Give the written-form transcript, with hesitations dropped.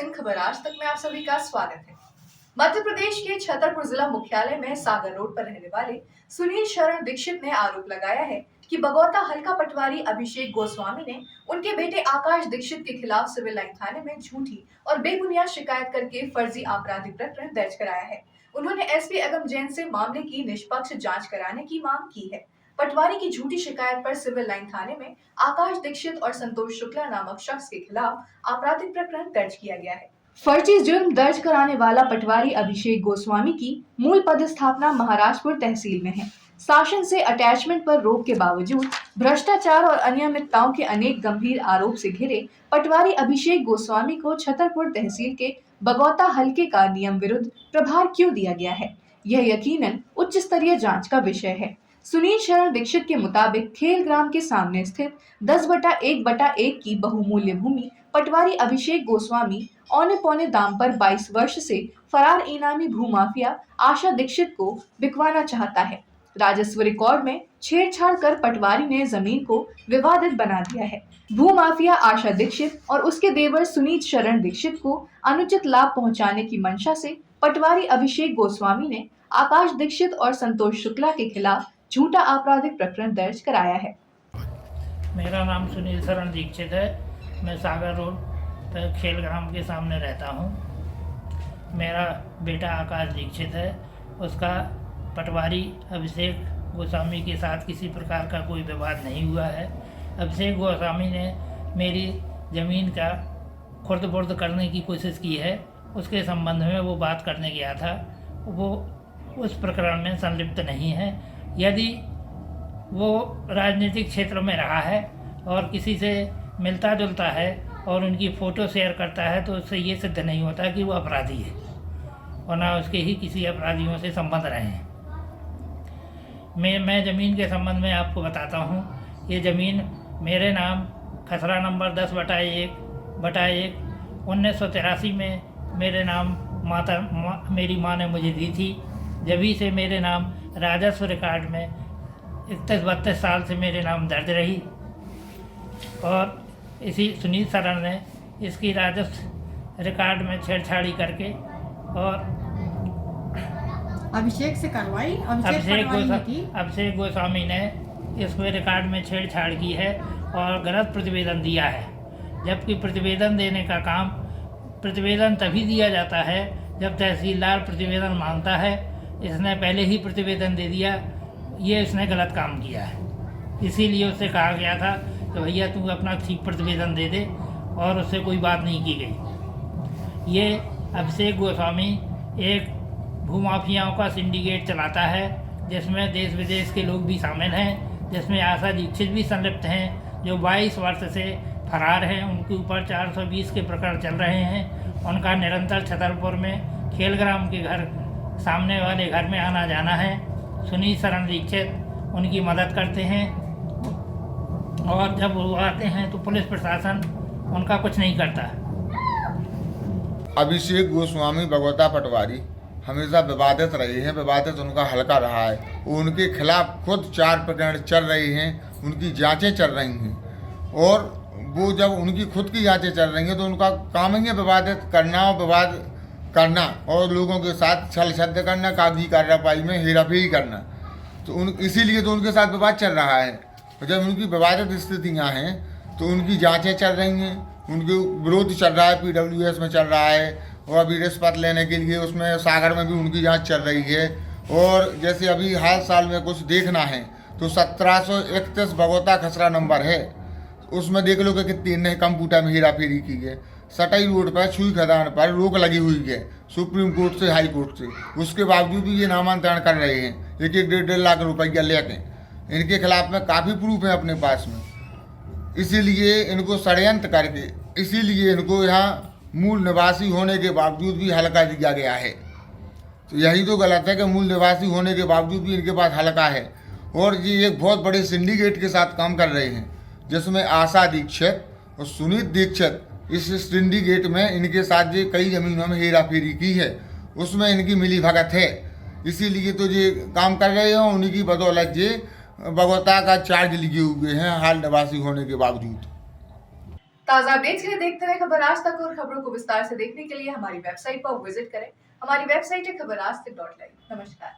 दिन खबर आज तक में आप सभी का स्वागत है। मध्य प्रदेश के छतरपुर जिला मुख्यालय में सागर रोड पर रहने वाले सुनील शरण दीक्षित ने आरोप लगाया है कि बगौता हल्का पटवारी अभिषेक गोस्वामी ने उनके बेटे आकाश दीक्षित के खिलाफ सिविल लाइन थाने में झूठी और बेबुनियाद शिकायत करके फर्जी आपराधिक प्रकरण दर्ज कराया है। उन्होंने एसपी अगम जैन से मामले की निष्पक्ष जाँच कराने की मांग की है। पटवारी की झूठी शिकायत पर सिविल लाइन थाने में आकाश दीक्षित और संतोष शुक्ला नामक शख्स के खिलाफ आपराधिक प्रकरण दर्ज किया गया है। फर्जी जुर्म दर्ज कराने वाला पटवारी अभिषेक गोस्वामी की मूल पदस्थापना महाराजपुर तहसील में है। शासन से अटैचमेंट पर रोक के बावजूद भ्रष्टाचार और अनियमितताओं के अनेक गंभीर आरोप से घिरे पटवारी अभिषेक गोस्वामी को छतरपुर तहसील के बगौता हलके का नियम विरुद्ध प्रभार क्यों दिया गया है, यह यकीनन उच्च स्तरीय जाँच का विषय है। सुनील शरण दीक्षित के मुताबिक खेल ग्राम के सामने स्थित 10/1/1 की बहुमूल्य भूमि पटवारी अभिषेक गोस्वामी औने पौने दाम पर 22 वर्ष से फरार इनामी भूमाफिया आशा दीक्षित को बिकवाना चाहता है। राजस्व रिकॉर्ड में छेड़छाड़ कर पटवारी ने जमीन को विवादित बना दिया है। भूमाफिया आशा दीक्षित और उसके देवर सुनील शरण दीक्षित को अनुचित लाभ पहुंचाने की मंशा से पटवारी अभिषेक गोस्वामी ने आकाश दीक्षित और संतोष शुक्ला के खिलाफ झूठा आपराधिक प्रकरण दर्ज कराया है। मेरा नाम सुनील शरण दीक्षित है। मैं सागर रोड पर खेल ग्राम के सामने रहता हूँ। मेरा बेटा आकाश दीक्षित है। उसका पटवारी अभिषेक गोस्वामी के साथ किसी प्रकार का कोई विवाद नहीं हुआ है। अभिषेक गोस्वामी ने मेरी ज़मीन का खुर्द-बुर्द करने की कोशिश की है। उसके संबंध में वो बात करने गया था। वो उस प्रकरण में संलिप्त नहीं है। यदि वो राजनीतिक क्षेत्र में रहा है और किसी से मिलता जुलता है और उनकी फ़ोटो शेयर करता है तो उससे ये सिद्ध नहीं होता कि वो अपराधी है और ना उसके ही किसी अपराधियों से संबंध रहे हैं। मैं ज़मीन के संबंध में आपको बताता हूँ। ये ज़मीन मेरे नाम खसरा नंबर 10/1/1 1983 में मेरे नाम मेरी माँ ने मुझे दी थी। जभी से मेरे नाम राजस्व रिकॉर्ड में 31-32 साल से मेरे नाम दर्ज रही और इसी सुनील शरण ने इसकी राजस्व रिकॉर्ड में छेड़छाड़ी करके और अभिषेक से करवाई। अभिषेक गोस्वामी ने इसमें रिकॉर्ड में छेड़छाड़ की है और गलत प्रतिवेदन दिया है। जबकि प्रतिवेदन देने का काम प्रतिवेदन तभी दिया जाता है जब तहसीलदार प्रतिवेदन मांगता है। इसने पहले ही प्रतिवेदन दे दिया। ये इसने गलत काम किया है। इसीलिए उससे कहा गया था कि भैया तू अपना ठीक प्रतिवेदन दे दे और उससे कोई बात नहीं की गई। ये अभिषेक गोस्वामी एक भूमाफियाओं का सिंडिकेट चलाता है जिसमें देश विदेश के लोग भी शामिल हैं, जिसमें आशा दीक्षित भी संलिप्त हैं जो 22 वर्ष से फरार हैं। उनके ऊपर 420 के प्रकरण चल रहे हैं। उनका निरंतर छतरपुर में खेल ग्राम के घर सामने वाले घर में आना जाना है। सुनील शरण दीक्षित उनकी मदद करते हैं और जब वो आते हैं तो पुलिस प्रशासन उनका कुछ नहीं करता। अभिषेक गोस्वामी बगौता पटवारी हमेशा विवादित रहे हैं। विवादित उनका हल्का रहा है। उनके खिलाफ खुद 4 प्रकरण चल रहे हैं। उनकी जांचें चल रही हैं और वो जब उनकी खुद की जांचें चल रही हैं तो उनका काम ही है विवादित करना और विवाद करना और लोगों के साथ छल छद्म करना, कागजी कार्रवाई में हेराफेरी करना। तो इसीलिए तो उनके साथ विवाद चल रहा है। जब उनकी विवादित स्थितियाँ हैं तो उनकी जांचें चल रही हैं, उनके विरोध चल रहा है, PWS में चल रहा है और अभी रिश्वत लेने के लिए उसमें सागर में भी उनकी जांच चल रही है। और जैसे अभी हाल साल में कुछ देखना है तो 1731 बगौता खसरा नंबर है, उसमें देख लो कि कितनी इन्हें कंप्यूटर में हेरा फेरी की है। सटाई रोड पर छुई खदान पर रोक लगी हुई है सुप्रीम कोर्ट से, हाई कोर्ट से। उसके बावजूद भी ये नामांतरण कर रहे हैं 1-1 लाख रुपया लेके। इनके खिलाफ में काफ़ी प्रूफ है अपने पास में। इसीलिए इनको षड्यंत्र करके इसीलिए इनको यहाँ मूल निवासी होने के बावजूद भी हल्का दिया गया है। तो यही तो गलत है कि मूल निवासी होने के बावजूद भी इनके पास हल्का है और ये एक बहुत बड़े सिंडिकेट के साथ काम कर रहे हैं जिसमें आशा दीक्षित और सुनील दीक्षित इस सिंडिकेट में इनके साथ जो कई ज़मीनों में हेरा फेरी की है उसमें इनकी मिली भगत है। इसीलिए तो ये काम कर रहे हैं। उन्हीं की बदौलत ये बगौता का चार्ज लिए हुए हैं हाल निवासी होने के बावजूद। ताज़ा अपडेट्स के लिए देखते रहे खबर आज तक और खबरों को विस्तार से देखने के लिए हमारी वेबसाइट पर विजिट करें। हमारी वेबसाइट है खबराजतक.live। नमस्कार।